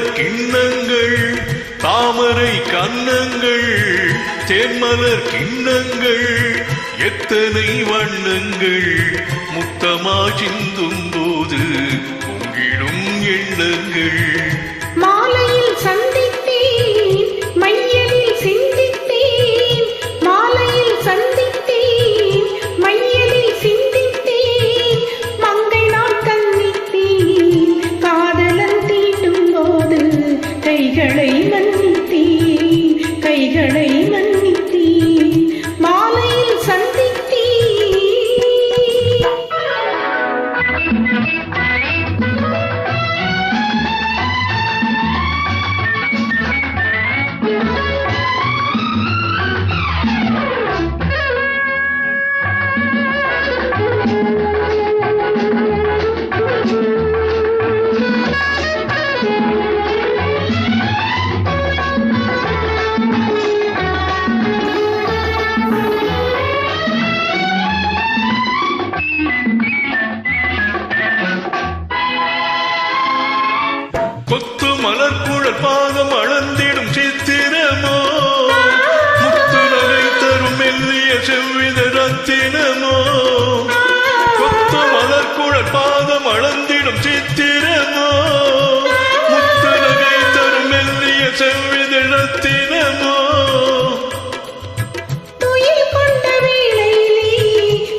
தேன்மலர் கிண்ணங்கள் தாமரை கன்னங்கள் தேன்மலர் கிண்ணங்கள் எத்தனை வண்ணங்கள் முத்தமா சிந்தும் போது பொங்கிடும் எண்ணங்கள் மாலையில் சந்தித்தேன் மையலில் சிந்தித்தேன் மாலையில் சந்தித்தேன் மையலில் சிந்தித்தேன் மங்கை நான் கண்ணித்தேன் காதலன் தீண்டும் போது கைகளை மன்னித்தேன் கைகளை மன்னித்தேன் மாலையில் சந்தித்தேன் கொத்து மலர்குழல் பாதம் அளந்திடும் சித்திரமோ முத்து நகை தரும் மெல்லிய செவ்வித ரத்தினமோ கொத்து மலர்குழல் பாதம் அளந்திடும் சித்திரமோ முத்து நகை தரும் மெல்லிய செவ்வித ரத்தினமோ துயில் கொண்ட வேளையிலே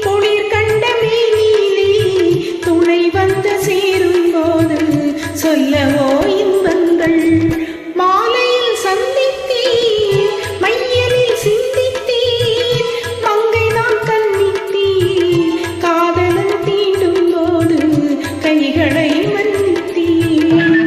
குளிர் கண்ட மேனியிலே துணை வந்து சேரும் போது சொல்லவோ இன்பங்கள் மாலையில் சந்தித்தேன் மையலில் சிந்தித்தேன் மங்கை நான் கண்ணித்தேன் காதலன் தீண்டும் போது கைகளை மன்னித்தேன்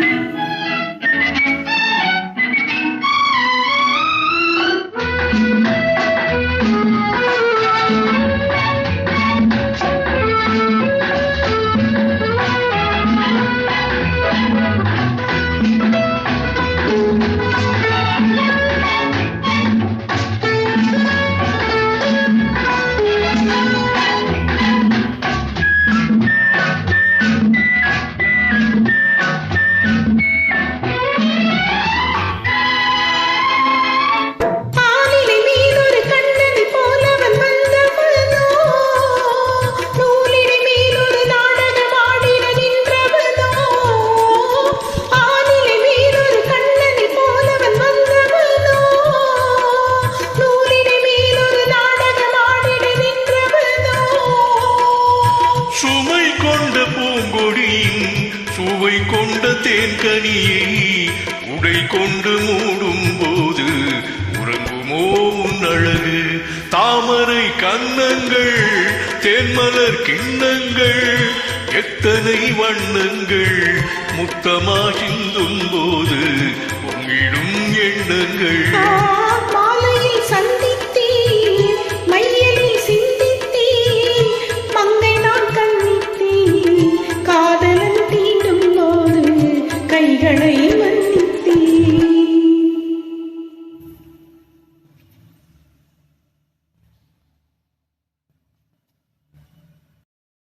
சுமை கொண்ட பூங்கொடியின் சுவை கொண்ட தேன்கனியை உடை கொண்டு மூடும் போது உறங்குமோ உன் அழகு தாமரை கன்னங்கள் தேன்மலர் கிண்ணங்கள் எத்தனை வண்ணங்கள் முத்தமா சிந்தும் போது